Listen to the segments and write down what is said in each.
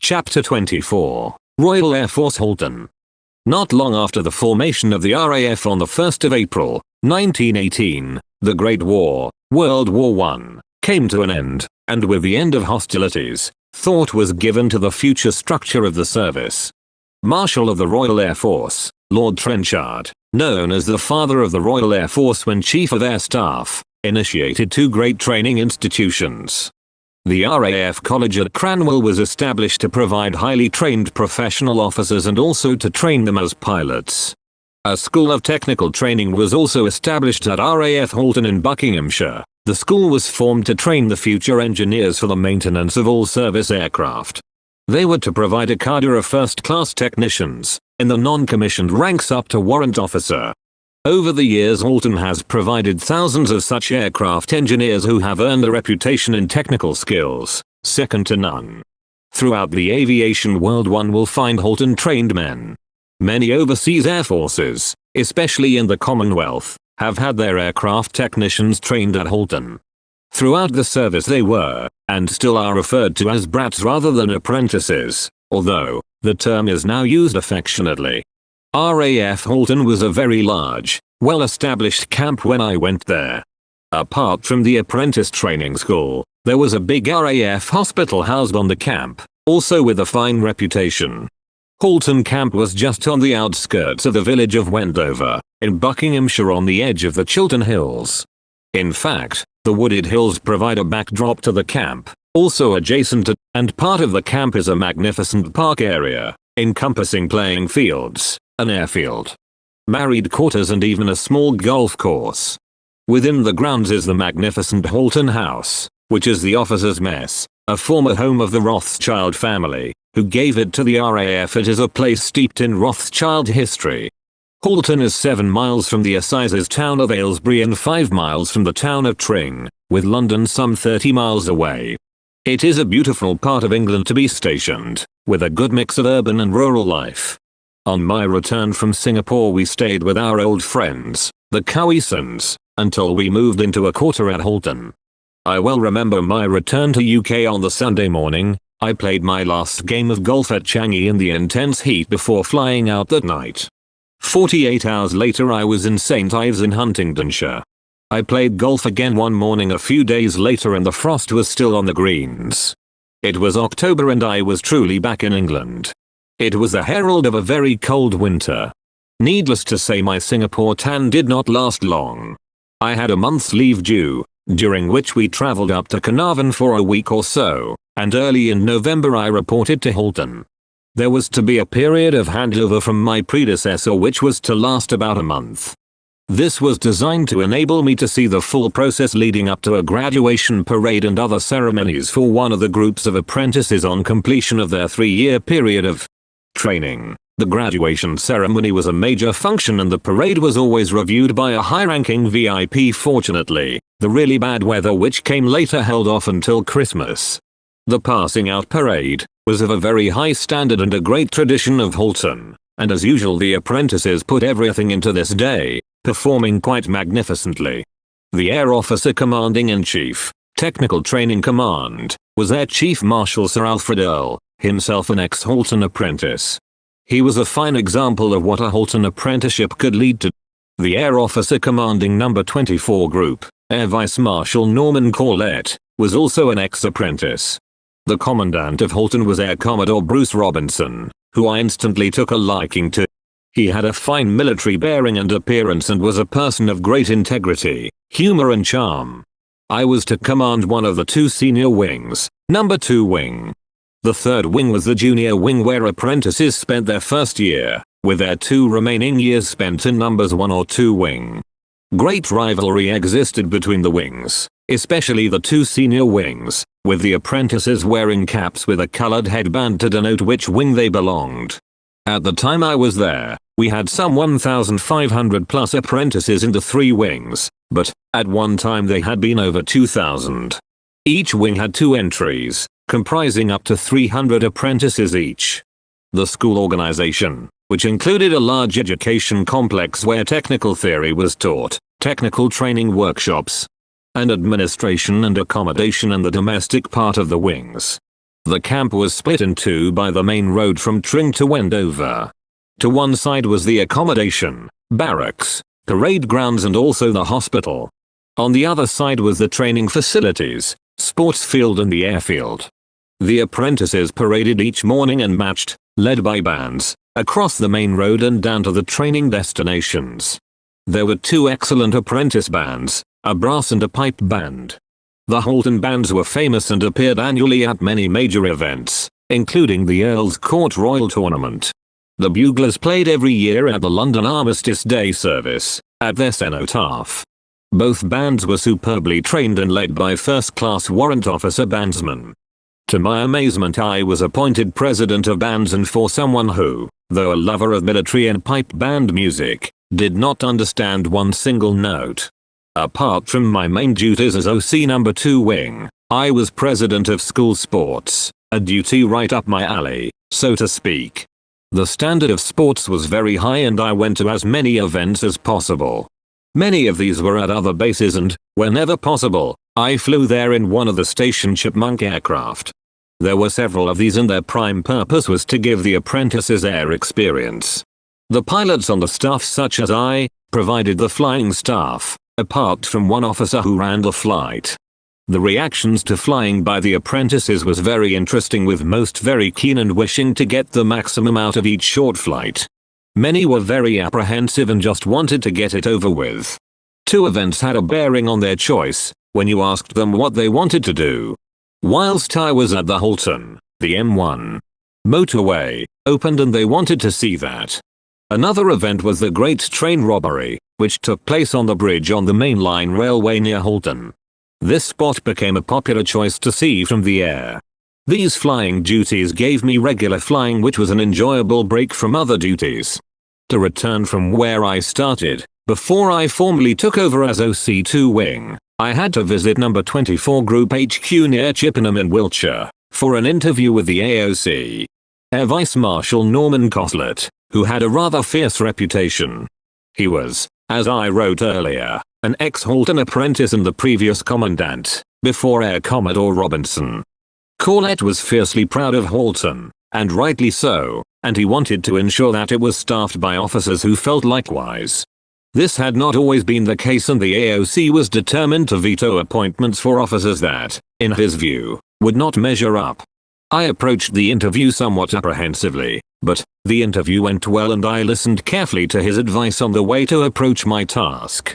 Chapter 24, Royal Air Force Halton. Not long after the formation of the R.A.A.F. on the 1st of April, 1918, the Great War, World War I, came to an end, and with the end of hostilities, thought was given to the future structure of the service. Marshal of the Royal Air Force, Lord Trenchard, known as the father of the Royal Air Force when Chief of Air Staff, initiated two great training institutions. The R.A.A.F. College at Cranwell was established to provide highly trained professional officers and also to train them as pilots. A school of technical training was also established at R.A.F. Halton in Buckinghamshire. The school was formed to train the future engineers for the maintenance of all service aircraft. They were to provide a cadre of first-class technicians, in the non-commissioned ranks up to warrant officer. Over the years, Halton has provided thousands of such aircraft engineers who have earned a reputation in technical skills, second to none. Throughout the aviation world, one will find Halton trained men. Many overseas air forces, especially in the Commonwealth, have had their aircraft technicians trained at Halton. Throughout the service they were, and still are, referred to as brats rather than apprentices, although the term is now used affectionately. R.A.F. Halton was a very large, well-established camp when I went there. Apart from the apprentice training school, there was a big R.A.F. hospital housed on the camp, also with a fine reputation. Halton Camp was just on the outskirts of the village of Wendover, in Buckinghamshire on the edge of the Chiltern Hills. In fact, the wooded hills provide a backdrop to the camp, also adjacent to, and part of the camp is a magnificent park area, encompassing playing fields, an airfield, married quarters and even a small golf course. Within the grounds is the magnificent Halton House, which is the officers' mess, a former home of the Rothschild family, who gave it to the R.A.A.F. It is a place steeped in Rothschild history. Halton is 7 miles from the Assizes town of Aylesbury and 5 miles from the town of Tring, with London some 30 miles away. It is a beautiful part of England to be stationed, with a good mix of urban and rural life. On my return from Singapore we stayed with our old friends, the Cowisons, until we moved into a quarter at Halton. I well remember my return to UK on the Sunday morning. I played my last game of golf at Changi in the intense heat before flying out that night. 48 hours later I was in St Ives in Huntingdonshire. I played golf again one morning a few days later and the frost was still on the greens. It was October and I was truly back in England. It was the herald of a very cold winter. Needless to say, my Singapore tan did not last long. I had a month's leave due, during which we travelled up to Carnarvon for a week or so, and early in November I reported to Halton. There was to be a period of handover from my predecessor which was to last about a month. This was designed to enable me to see the full process leading up to a graduation parade and other ceremonies for one of the groups of apprentices on completion of their 3-year period of training. The graduation ceremony was a major function and the parade was always reviewed by a high-ranking VIP. Fortunately, the really bad weather which came later held off until Christmas. The passing out parade was of a very high standard and a great tradition of Halton, and as usual the apprentices put everything into this day, performing quite magnificently. The Air Officer Commanding-in-Chief, Technical Training Command, was Air Chief Marshal Sir Alfred Earle, himself an ex-Halton apprentice. He was a fine example of what a Halton apprenticeship could lead to. The Air Officer Commanding No. 24 Group, Air Vice Marshal Norman Corlett, was also an ex-apprentice. The Commandant of Halton was Air Commodore Bruce Robinson, who I instantly took a liking to. He had a fine military bearing and appearance and was a person of great integrity, humor and charm. I was to command one of the 2 senior wings, No. 2 Wing. The 3rd wing was the junior wing where apprentices spent their first year, with their 2 remaining years spent in Numbers 1 or 2 Wing. Great rivalry existed between the wings, especially the 2 senior wings, with the apprentices wearing caps with a colored headband to denote which wing they belonged. At the time I was there, we had some 1,500 plus apprentices in the 3 wings, but at one time they had been over 2,000. Each wing had 2 entries, comprising up to 300 apprentices each. The school organization, which included a large education complex where technical theory was taught, technical training workshops, and administration and accommodation in the domestic part of the wings. The camp was split in two by the main road from Tring to Wendover. To one side was the accommodation, barracks, parade grounds and also the hospital. On the other side was the training facilities, sports field and the airfield. The apprentices paraded each morning and marched, led by bands, across the main road and down to the training destinations. There were two excellent apprentice bands, a brass and a pipe band. The Halton bands were famous and appeared annually at many major events, including the Earl's Court Royal Tournament. The buglers played every year at the London Armistice Day service, at their cenotaph. Both bands were superbly trained and led by first-class warrant officer bandsmen. To my amazement, I was appointed president of bands, and for someone who, though a lover of military and pipe band music, did not understand one single note. Apart from my main duties as OC No. 2 Wing, I was president of school sports, a duty right up my alley, so to speak. The standard of sports was very high and I went to as many events as possible. Many of these were at other bases and, whenever possible, I flew there in one of the station Chipmunk aircraft. There were several of these and their prime purpose was to give the apprentices air experience. The pilots on the staff, such as I, provided the flying staff, apart from one officer who ran the flight. The reactions to flying by the apprentices was very interesting, with most very keen and wishing to get the maximum out of each short flight. Many were very apprehensive and just wanted to get it over with. Two events had a bearing on their choice, when you asked them what they wanted to do. Whilst I was at the Halton, the M1 motorway opened and they wanted to see that. Another event was the Great Train Robbery, which took place on the bridge on the main line railway near Halton. This spot became a popular choice to see from the air. These flying duties gave me regular flying, which was an enjoyable break from other duties. To return from where I started, before I formally took over as OC2 Wing, I had to visit No. 24 Group HQ near Chippenham in Wiltshire, for an interview with the AOC. Air Vice Marshal Norman Coslet, who had a rather fierce reputation. He was, as I wrote earlier, an ex-Halton apprentice and the previous commandant, before Air Commodore Robinson. Corlett was fiercely proud of Halton, and rightly so, and he wanted to ensure that it was staffed by officers who felt likewise. This had not always been the case, and the AOC was determined to veto appointments for officers that, in his view, would not measure up. I approached the interview somewhat apprehensively, but the interview went well and I listened carefully to his advice on the way to approach my task.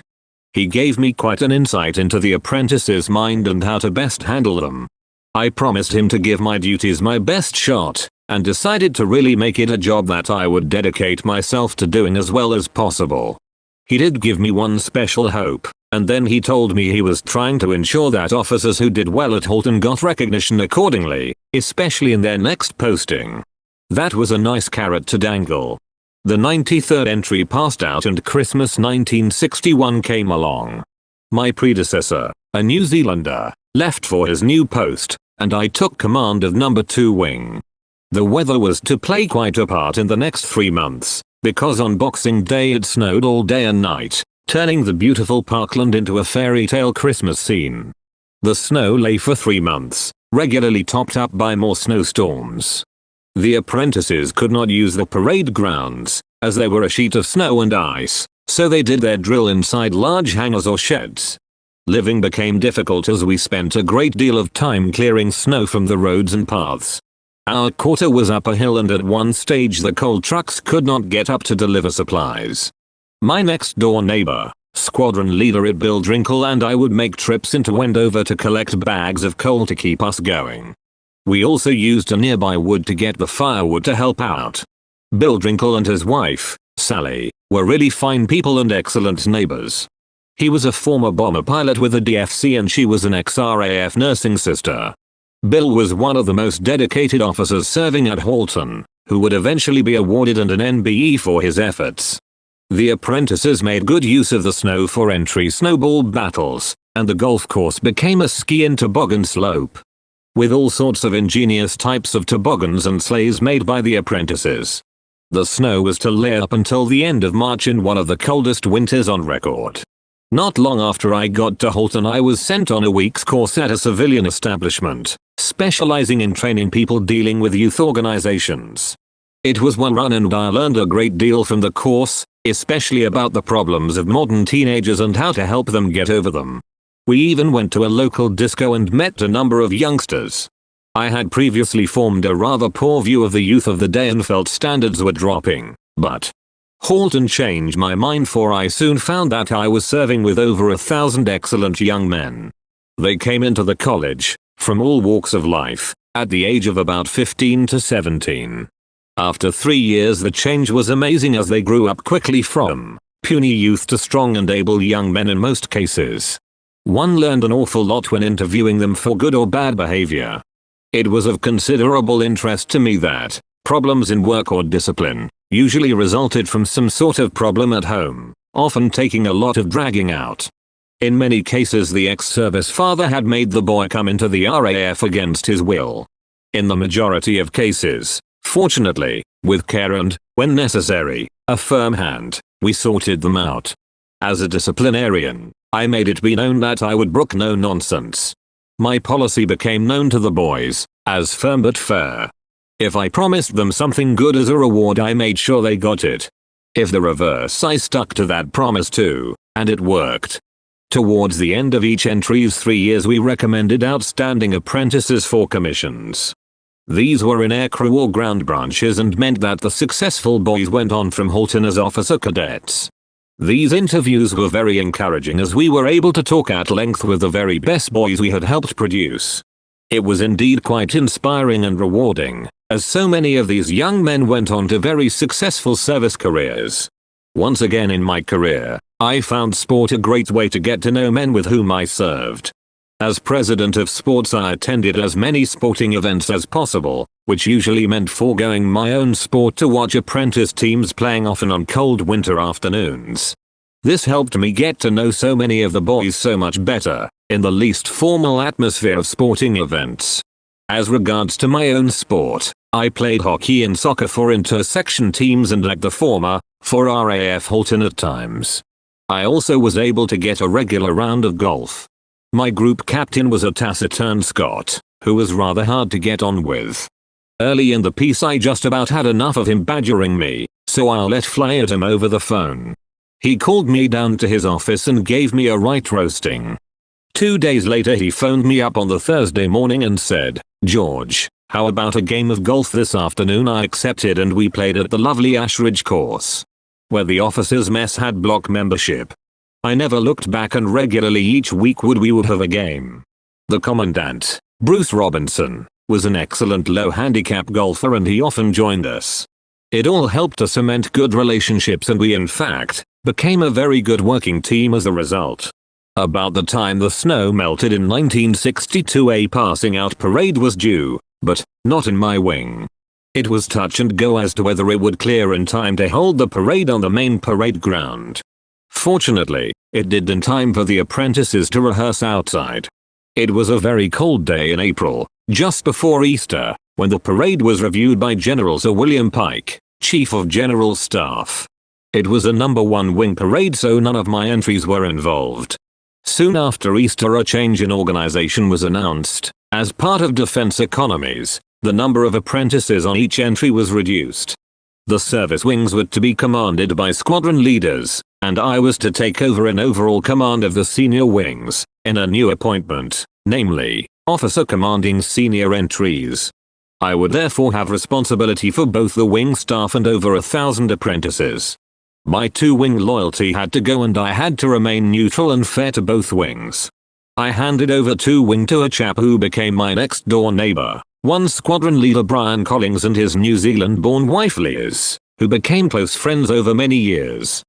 He gave me quite an insight into the apprentice's mind and how to best handle them. I promised him to give my duties my best shot, and decided to really make it a job that I would dedicate myself to doing as well as possible. He did give me one special hope, and then he told me he was trying to ensure that officers who did well at Halton got recognition accordingly, especially in their next posting. That was a nice carrot to dangle. The 93rd entry passed out and Christmas 1961 came along. My predecessor, a New Zealander, left for his new post, and I took command of No. 2 Wing. The weather was to play quite a part in the next 3 months, because on Boxing Day it snowed all day and night, turning the beautiful parkland into a fairy tale Christmas scene. The snow lay for 3 months, regularly topped up by more snowstorms. The apprentices could not use the parade grounds, as they were a sheet of snow and ice, so they did their drill inside large hangars or sheds. Living became difficult as we spent a great deal of time clearing snow from the roads and paths. Our quarter was up a hill and at one stage the coal trucks could not get up to deliver supplies. My next door neighbor, squadron leader at Bill Drinkle, and I would make trips into Wendover to collect bags of coal to keep us going. We also used a nearby wood to get the firewood to help out. Bill Drinkle and his wife, Sally, were really fine people and excellent neighbors. He was a former bomber pilot with the DFC and she was an ex-R.A.A.F nursing sister. Bill was one of the most dedicated officers serving at Halton, who would eventually be awarded an NBE for his efforts. The apprentices made good use of the snow for entry snowball battles, and the golf course became a ski and toboggan slope, with all sorts of ingenious types of toboggans and sleighs made by the apprentices. The snow was to lay up until the end of March in one of the coldest winters on record. Not long after I got to Halton, I was sent on a week's course at a civilian establishment, specializing in training people dealing with youth organizations. It was well run and I learned a great deal from the course, especially about the problems of modern teenagers and how to help them get over them. We even went to a local disco and met a number of youngsters. I had previously formed a rather poor view of the youth of the day and felt standards were dropping, but Halton changed my mind, for I soon found that I was serving with over 1,000 excellent young men. They came into the college, from all walks of life, at the age of about 15 to 17. After 3 years the change was amazing as they grew up quickly from puny youth to strong and able young men in most cases. One learned an awful lot when interviewing them for good or bad behavior. It was of considerable interest to me that problems in work or discipline usually resulted from some sort of problem at home, often taking a lot of dragging out. In many cases the ex-service father had made the boy come into the R.A.A.F against his will. In the majority of cases, fortunately, with care and, when necessary, a firm hand, we sorted them out. As a disciplinarian, I made it be known that I would brook no nonsense. My policy became known to the boys as firm but fair. If I promised them something good as a reward, I made sure they got it. If the reverse, I stuck to that promise too, and it worked. Towards the end of each entry's 3 years we recommended outstanding apprentices for commissions. These were in aircrew or ground branches and meant that the successful boys went on from Halton as officer cadets. These interviews were very encouraging as we were able to talk at length with the very best boys we had helped produce. It was indeed quite inspiring and rewarding, as so many of these young men went on to very successful service careers. Once again in my career, I found sport a great way to get to know men with whom I served. As president of sports I attended as many sporting events as possible, which usually meant foregoing my own sport to watch apprentice teams playing often on cold winter afternoons. This helped me get to know so many of the boys so much better, in the least formal atmosphere of sporting events. As regards to my own sport, I played hockey and soccer for intersection teams and like the former, for R.A.A.F Halton at times. I also was able to get a regular round of golf. My group captain was a taciturn Scot, who was rather hard to get on with. Early in the piece I just about had enough of him badgering me, so I let fly at him over the phone. He called me down to his office and gave me a right roasting. 2 days later he phoned me up on the Thursday morning and said, "George, how about a game of golf this afternoon?" I accepted and we played at the lovely Ashridge course, where the officers' mess had block membership. I never looked back and regularly each week we would have a game. The commandant, Bruce Robinson, was an excellent low handicap golfer and he often joined us. It all helped to cement good relationships and we in fact became a very good working team as a result. About the time the snow melted in 1962 a passing out parade was due, but not in my wing. It was touch and go as to whether it would clear in time to hold the parade on the main parade ground. Fortunately, it did in time for the apprentices to rehearse outside. It was a very cold day in April, just before Easter, when the parade was reviewed by General Sir William Pike, Chief of General Staff. It was a number 1 wing parade, so none of my entries were involved. Soon after Easter a change in organization was announced. As part of defense economies, the number of apprentices on each entry was reduced. The service wings were to be commanded by squadron leaders, and I was to take over an overall command of the senior wings, in a new appointment, namely, officer commanding senior entries. I would therefore have responsibility for both the wing staff and over 1,000 apprentices. My 2-wing loyalty had to go and I had to remain neutral and fair to both wings. I handed over 2-wing to a chap who became my next door neighbor, one squadron leader Brian Collins and his New Zealand-born wife Liz, who became close friends over many years.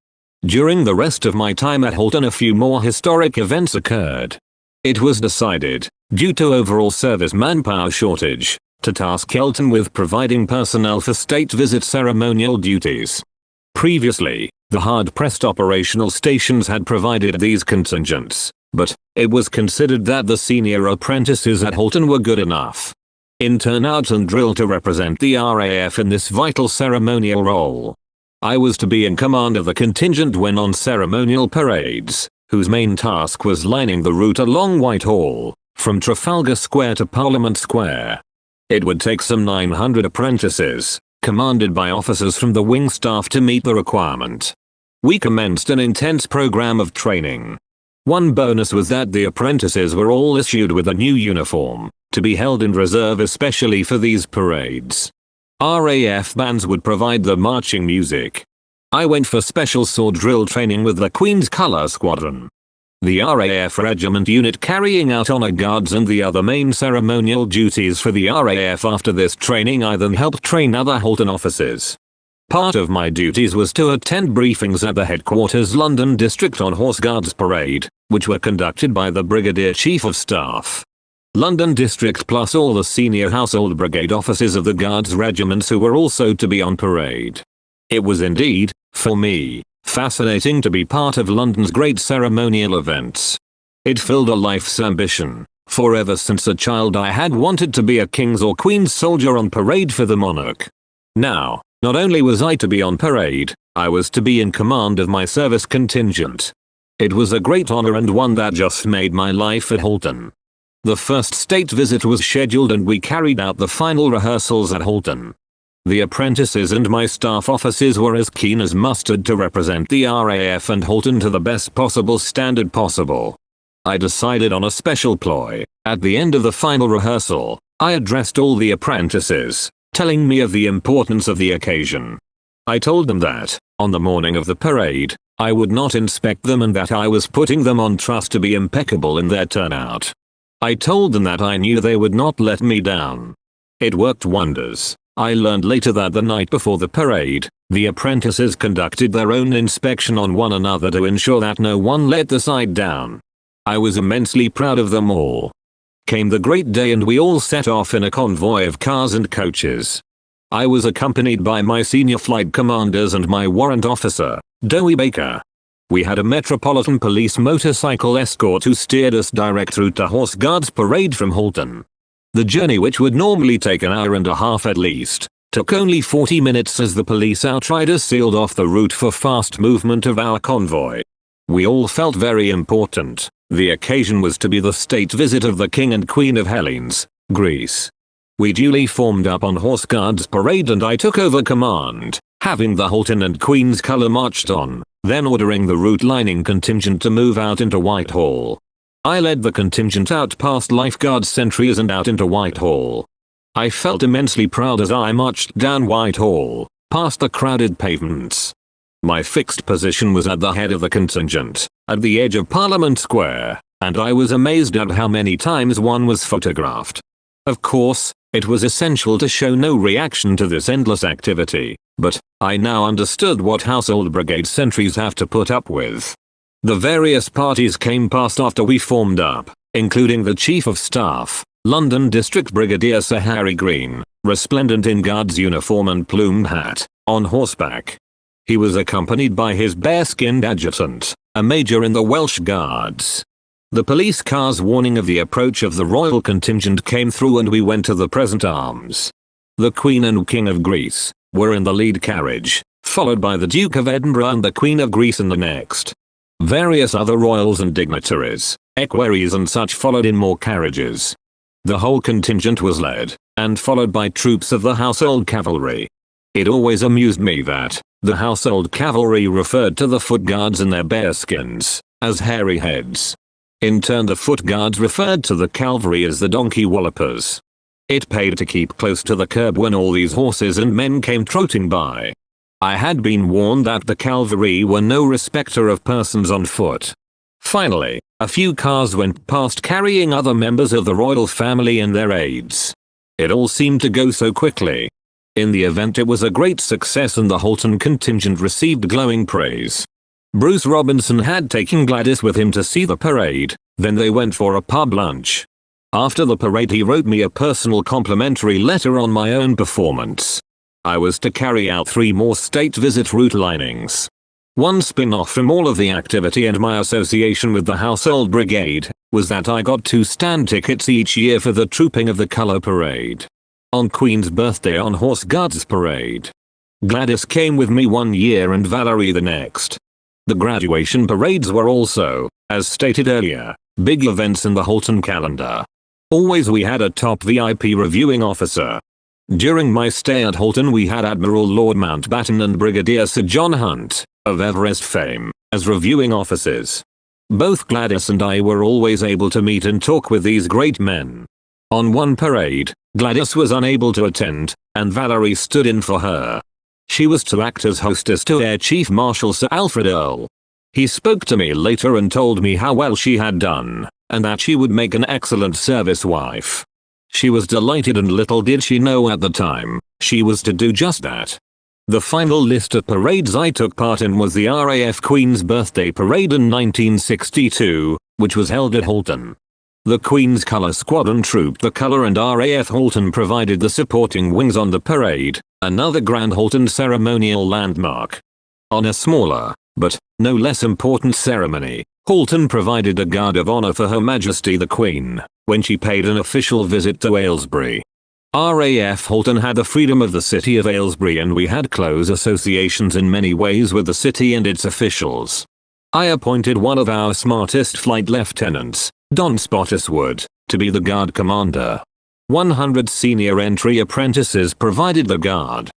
During the rest of my time at Halton a few more historic events occurred. It was decided, due to overall service manpower shortage, to task Halton with providing personnel for state visit ceremonial duties. Previously, the hard-pressed operational stations had provided these contingents, but it was considered that the senior apprentices at Halton were good enough in turnout and drill to represent the R.A.A.F in this vital ceremonial role. I was to be in command of the contingent when on ceremonial parades, whose main task was lining the route along Whitehall, from Trafalgar Square to Parliament Square. It would take some 900 apprentices, commanded by officers from the wing staff, to meet the requirement. We commenced an intense program of training. One bonus was that the apprentices were all issued with a new uniform, to be held in reserve especially for these parades. R.A.F. bands would provide the marching music. I went for special sword drill training with the Queen's Colour Squadron. The R.A.A.F. regiment unit carrying out honor guards and the other main ceremonial duties for the R.A.A.F. after this training I then helped train other Halton officers. Part of my duties was to attend briefings at the headquarters London District on Horse Guards Parade, which were conducted by the Brigadier Chief of Staff. London District plus all the senior household brigade officers of the Guards regiments who were also to be on parade. It was indeed, for me, fascinating to be part of London's great ceremonial events. It filled a life's ambition, for ever since a child I had wanted to be a king's or queen's soldier on parade for the monarch. Now, not only was I to be on parade, I was to be in command of my service contingent. It was a great honor and one that just made my life at Halton. The first state visit was scheduled and we carried out the final rehearsals at Halton. The apprentices and my staff officers were as keen as mustard to represent the R.A.A.F. and Halton to the best possible standard possible. I decided on a special ploy. At the end of the final rehearsal, I addressed all the apprentices, telling me of the importance of the occasion. I told them that, on the morning of the parade, I would not inspect them and that I was putting them on trust to be impeccable in their turnout. I told them that I knew they would not let me down. It worked wonders. I learned later that the night before the parade, the apprentices conducted their own inspection on one another to ensure that no one let the side down. I was immensely proud of them all. Came the great day and we all set off in a convoy of cars and coaches. I was accompanied by my senior flight commanders and my warrant officer, Dowie Baker. We had a Metropolitan Police motorcycle escort who steered us direct route to Horse Guards Parade from Halton. The journey, which would normally take an hour and a half at least, took only 40 minutes as the police outriders sealed off the route for fast movement of our convoy. We all felt very important. The occasion was to be the state visit of the King and Queen of Hellenes, Greece. We duly formed up on Horse Guards Parade and I took over command, having the Halton and Queen's Colour marched on, then ordering the route lining contingent to move out into Whitehall. I led the contingent out past lifeguard sentries and out into Whitehall. I felt immensely proud as I marched down Whitehall, past the crowded pavements. My fixed position was at the head of the contingent, at the edge of Parliament Square, and I was amazed at how many times one was photographed. Of course, it was essential to show no reaction to this endless activity, but I now understood what household brigade sentries have to put up with. The various parties came past after we formed up, including the Chief of Staff, London District Brigadier Sir Harry Green, resplendent in Guards uniform and plumed hat, on horseback. He was accompanied by his bare-skinned adjutant, a major in the Welsh Guards. The police cars warning of the approach of the royal contingent came through and we went to the present arms. The Queen and King of Greece were in the lead carriage, followed by the Duke of Edinburgh and the Queen of Greece in the next. Various other royals and dignitaries, equerries and such followed in more carriages. The whole contingent was led, and followed by troops of the household cavalry. It always amused me that the household cavalry referred to the foot guards in their bearskins as hairy heads. In turn the foot guards referred to the cavalry as the donkey wallopers. It paid to keep close to the curb when all these horses and men came trotting by. I had been warned that the cavalry were no respecter of persons on foot. Finally, a few cars went past carrying other members of the royal family and their aides. It all seemed to go so quickly. In the event it was a great success and the Halton contingent received glowing praise. Bruce Robinson had taken Gladys with him to see the parade, then they went for a pub lunch. After the parade he wrote me a personal complimentary letter on my own performance. I was to carry out 3 more state visit route linings. One spin-off from all of the activity and my association with the Household Brigade was that I got 2 stand tickets each year for the trooping of the Colour Parade. On Queen's birthday on Horse Guards Parade. Gladys came with me 1 year and Valerie the next. The graduation parades were also, as stated earlier, Big events in the Halton calendar. Always we had a top VIP reviewing officer. During my stay at Halton we had Admiral Lord Mountbatten and Brigadier Sir John Hunt, of Everest fame, as reviewing officers. Both Gladys and I were always able to meet and talk with these great men. On one parade, Gladys was unable to attend, and Valerie stood in for her. She was to act as hostess to Air Chief Marshal Sir Alfred Earle. He spoke to me later and told me how well she had done, and that she would make an excellent service wife. She was delighted, and little did she know at the time, she was to do just that. The final list of parades I took part in was the R.A.F. Queen's Birthday Parade in 1962, which was held at Halton. The Queen's Colour Squadron trooped the colour and R.A.F. Halton provided the supporting wings on the parade, another grand Halton ceremonial landmark. On a smaller, but no less important ceremony, Halton provided a guard of honour for Her Majesty the Queen, when she paid an official visit to Aylesbury. R.A.F. Halton had the freedom of the city of Aylesbury, and we had close associations in many ways with the city and its officials. I appointed one of our smartest flight lieutenants, Don Spottiswoode, to be the guard commander. 100 senior entry apprentices provided the guard.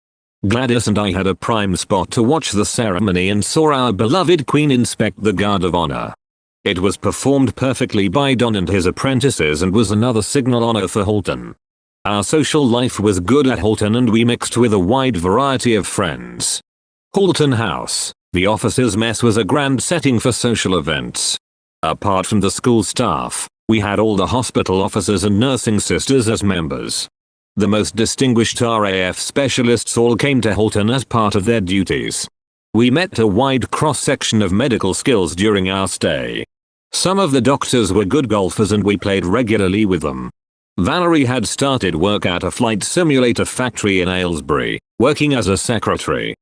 Gladys and I had a prime spot to watch the ceremony and saw our beloved Queen inspect the guard of honor. It was performed perfectly by Don and his apprentices and was another signal honor for Halton. Our social life was good at Halton and we mixed with a wide variety of friends. Halton House, the officers' mess, was a grand setting for social events. Apart from the school staff, we had all the hospital officers and nursing sisters as members. The most distinguished R.A.F. specialists all came to Halton as part of their duties. We met a wide cross-section of medical skills during our stay. Some of the doctors were good golfers and we played regularly with them. Valerie had started work at a flight simulator factory in Aylesbury, working as a secretary.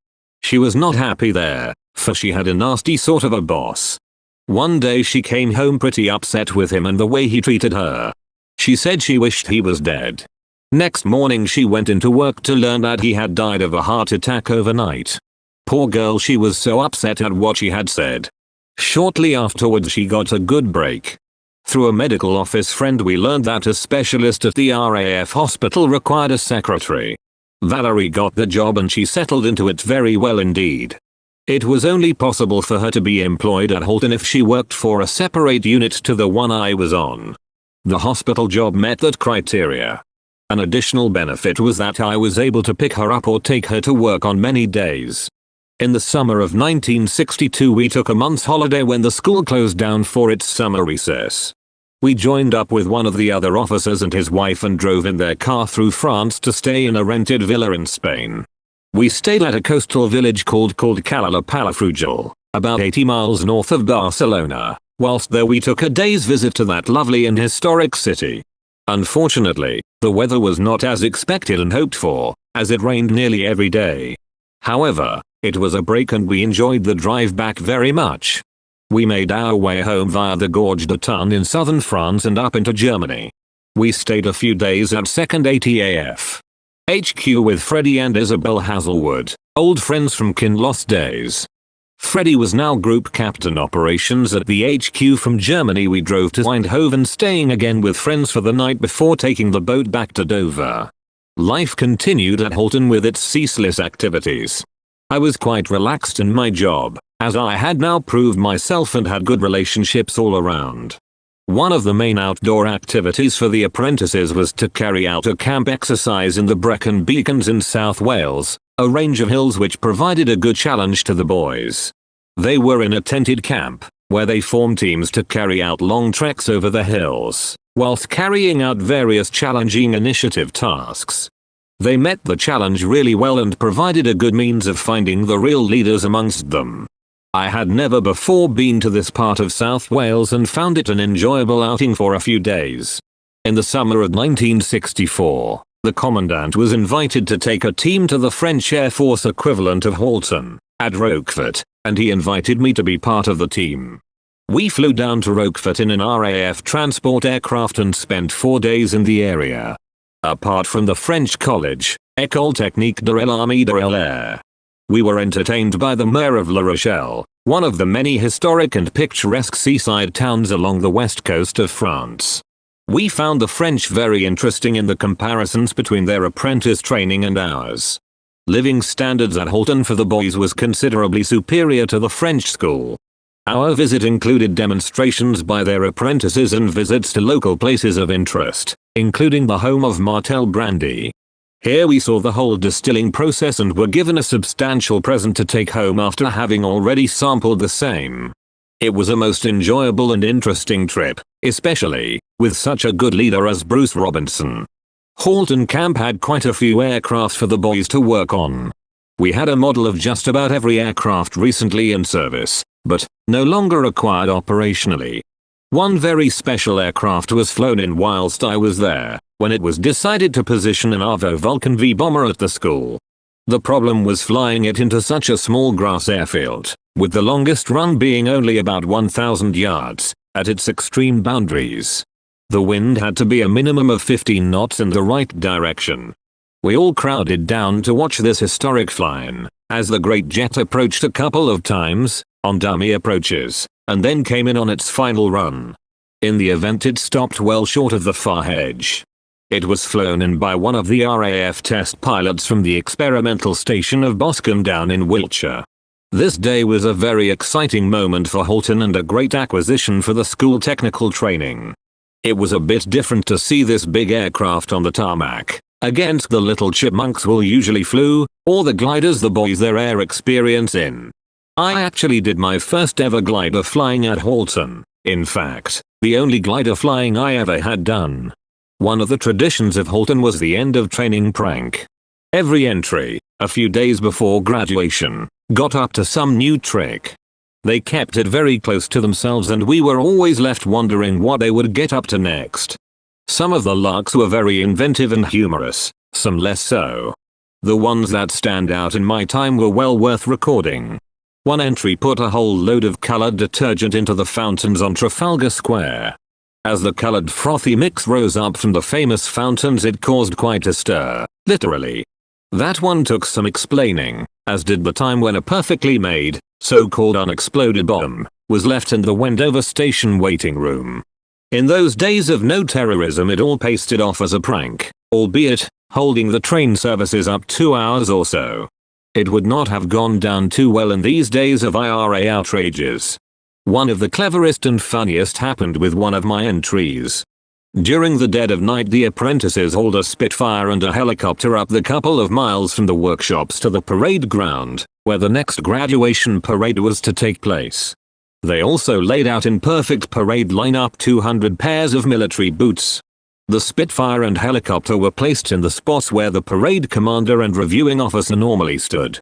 She was not happy there, for she had a nasty sort of a boss. One day she came home pretty upset with him and the way he treated her. She said she wished he was dead. Next morning she went into work to learn that he had died of a heart attack overnight. Poor girl, she was so upset at what she had said. Shortly afterwards she got a good break. Through a medical office friend we learned that a specialist at the R.A.F. hospital required a secretary. Valerie got the job and she settled into it very well indeed. It was only possible for her to be employed at Halton if she worked for a separate unit to the one I was on. The hospital job met that criteria. An additional benefit was that I was able to pick her up or take her to work on many days. In the summer of 1962 we took a month's holiday when the school closed down for its summer recess. We joined up with one of the other officers and his wife and drove in their car through France to stay in a rented villa in Spain. We stayed at a coastal village called Cala Palafrugell, about 80 miles north of Barcelona. Whilst there we took a day's visit to that lovely and historic city. Unfortunately, the weather was not as expected and hoped for, as it rained nearly every day. However, it was a break and we enjoyed the drive back very much. We made our way home via the Gorge de Tun in southern France and up into Germany. We stayed a few days at 2nd ATAF HQ with Freddie and Isabel Hazelwood, old friends from Kinloss days. Freddie was now Group Captain Operations at the HQ. From Germany we drove to Eindhoven, staying again with friends for the night before taking the boat back to Dover. Life continued at Halton with its ceaseless activities. I was quite relaxed in my job, as I had now proved myself and had good relationships all around. One of the main outdoor activities for the apprentices was to carry out a camp exercise in the Brecon Beacons in South Wales, a range of hills which provided a good challenge to the boys. They were in a tented camp, where they formed teams to carry out long treks over the hills, whilst carrying out various challenging initiative tasks. They met the challenge really well and provided a good means of finding the real leaders amongst them. I had never before been to this part of South Wales and found it an enjoyable outing for a few days. In the summer of 1964, the commandant was invited to take a team to the French Air Force equivalent of Halton, at Roquefort, and he invited me to be part of the team. We flew down to Roquefort in an R.A.A.F. transport aircraft and spent 4 days in the area. Apart from the French college, École Technique de l'Armée de l'Air, we were entertained by the mayor of La Rochelle, one of the many historic and picturesque seaside towns along the west coast of France. We found the French very interesting in the comparisons between their apprentice training and ours. Living standards at Halton for the boys was considerably superior to the French school. Our visit included demonstrations by their apprentices and visits to local places of interest, including the home of Martel brandy. Here we saw the whole distilling process and were given a substantial present to take home after having already sampled the same. It was a most enjoyable and interesting trip, especially with such a good leader as Bruce Robinson. Halton Camp had quite a few aircraft for the boys to work on. We had a model of just about every aircraft recently in service, but no longer acquired operationally. One very special aircraft was flown in whilst I was there, when it was decided to position an Avro Vulcan V bomber at the school. The problem was flying it into such a small grass airfield, with the longest run being only about 1,000 yards, at its extreme boundaries. The wind had to be a minimum of 15 knots in the right direction. We all crowded down to watch this historic fly-in, as the great jet approached a couple of times, on dummy approaches, and then came in on its final run. In the event it stopped well short of the far edge. It was flown in by one of the R.A.A.F test pilots from the experimental station of Boscombe down in Wiltshire. This day was a very exciting moment for Halton and a great acquisition for the school technical training. It was a bit different to see this big aircraft on the tarmac, against the little chipmunks we'll usually flew, or the gliders the boys their air experience in. I actually did my first ever glider flying at Halton, in fact, the only glider flying I ever had done. One of the traditions of Halton was the end of training prank. Every entry, a few days before graduation, got up to some new trick. They kept it very close to themselves and we were always left wondering what they would get up to next. Some of the larks were very inventive and humorous, some less so. The ones that stand out in my time were well worth recording. One entry put a whole load of colored detergent into the fountains on Trafalgar Square. As the colored frothy mix rose up from the famous fountains it caused quite a stir, literally. That one took some explaining, as did the time when a perfectly made, so-called unexploded bomb, was left in the Wendover station waiting room. In those days of no terrorism it all pasted off as a prank, albeit, holding the train services up 2 hours or so. It would not have gone down too well in these days of IRA outrages. One of the cleverest and funniest happened with one of my entries. During the dead of night the apprentices hauled a Spitfire and a helicopter up the couple of miles from the workshops to the parade ground, where the next graduation parade was to take place. They also laid out in perfect parade lineup 200 pairs of military boots. The Spitfire and helicopter were placed in the spots where the parade commander and reviewing officer normally stood.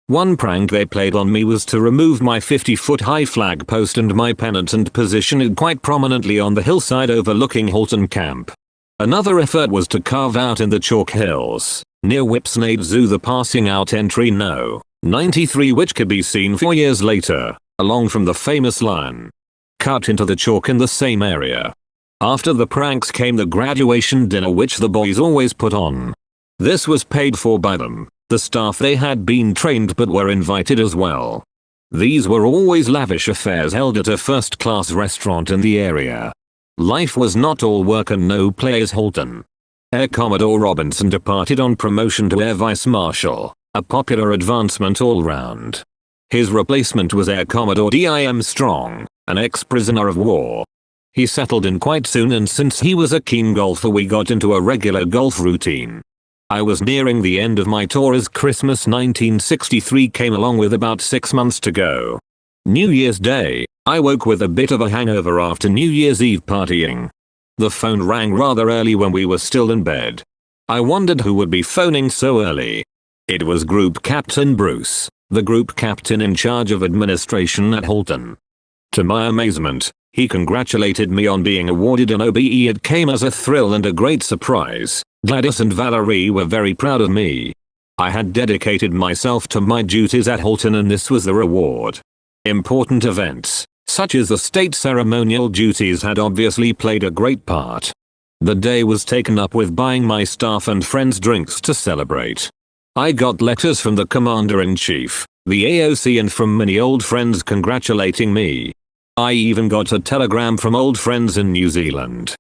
One prank they played on me was to remove my 50-foot high flag post and my pennant and position it quite prominently on the hillside overlooking Halton Camp. Another effort was to carve out in the chalk hills, near Whipsnade Zoo, the passing out entry No. 93, which could be seen 4 years later, along from the famous lion. Cut into the chalk in the same area. After the pranks came the graduation dinner, which the boys always put on. This was paid for by them, the staff. They had been trained but were invited as well. These were always lavish affairs held at a first-class restaurant in the area. Life was not all work and no play as Halton. Air Commodore Robinson departed on promotion to Air Vice Marshal, a popular advancement all round. His replacement was Air Commodore D.I.M. Strong, an ex-prisoner of war. He settled in quite soon, and since he was a keen golfer we got into a regular golf routine. I was nearing the end of my tour as Christmas 1963 came along with about 6 months to go. New Year's Day, I woke with a bit of a hangover after New Year's Eve partying. The phone rang rather early when we were still in bed. I wondered who would be phoning so early. It was Group Captain Bruce, the group captain in charge of administration at Halton. To my amazement, he congratulated me on being awarded an OBE. It came as a thrill and a great surprise. Gladys and Valerie were very proud of me. I had dedicated myself to my duties at Halton and this was the reward. Important events, such as the state ceremonial duties, had obviously played a great part. The day was taken up with buying my staff and friends drinks to celebrate. I got letters from the Commander-in-Chief, the AOC, and from many old friends congratulating me. I even got a telegram from old friends in New Zealand.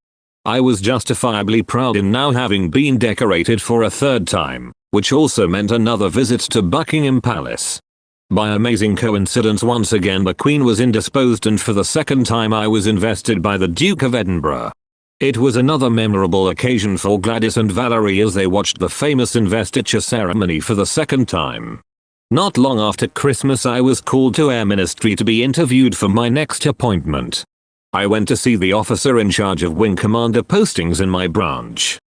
I was justifiably proud in now having been decorated for a third time, which also meant another visit to Buckingham Palace. By amazing coincidence, once again the Queen was indisposed, and for the second time I was invested by the Duke of Edinburgh. It was another memorable occasion for Gladys and Valerie as they watched the famous investiture ceremony for the second time. Not long after Christmas I was called to Air Ministry to be interviewed for my next appointment. I went to see the officer in charge of wing commander postings in my branch.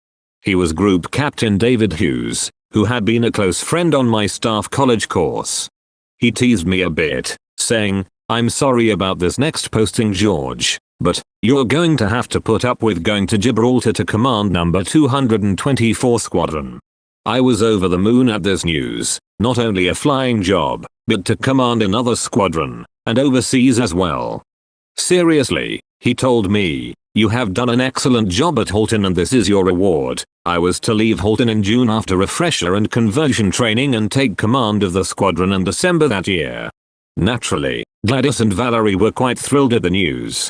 He was Group Captain David Hughes, who had been a close friend on my staff college course. He teased me a bit, saying, "I'm sorry about this next posting, George, but you're going to have to put up with going to Gibraltar to command number 224 Squadron." I was over the moon at this news, not only a flying job, but to command another squadron, and overseas as well. "Seriously," he told me, "you have done an excellent job at Halton and this is your reward." I was to leave Halton in June after refresher and conversion training and take command of the squadron in December that year. Naturally, Gladys and Valerie were quite thrilled at the news.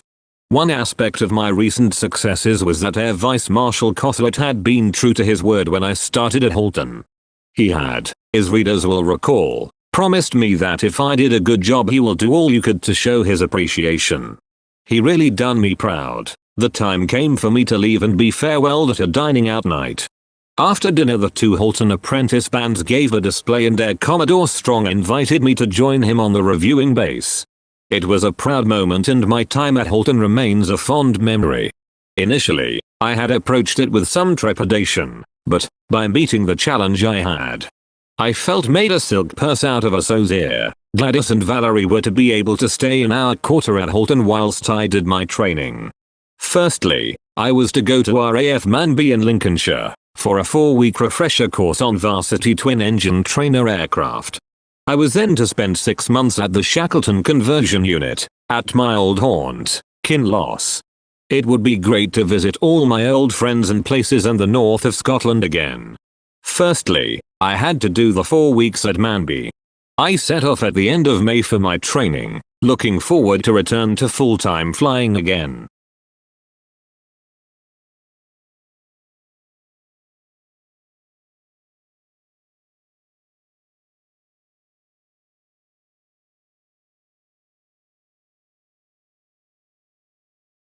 One aspect of my recent successes was that Air Vice Marshal Cothlet had been true to his word when I started at Halton. He had, as readers will recall, promised me that if I did a good job he will do all he could to show his appreciation. He really done me proud. The time came for me to leave and be farewelled at a dining out night. After dinner the two Halton apprentice bands gave a display and Air Commodore Strong invited me to join him on the reviewing base. It was a proud moment and my time at Halton remains a fond memory. Initially, I had approached it with some trepidation, but, by meeting the challenge I felt made a silk purse out of a sew's ear. Gladys and Valerie were to be able to stay in our quarter at Halton whilst I did my training. Firstly, I was to go to R.A.F Manby in Lincolnshire, for a 4-week refresher course on varsity twin-engine trainer aircraft. I was then to spend 6 months at the Shackleton Conversion Unit, at my old haunt, Kinloss. It would be great to visit all my old friends and places in the north of Scotland again. Firstly, I had to do the 4 weeks at Manby. I set off at the end of May for my training, looking forward to return to full-time flying again.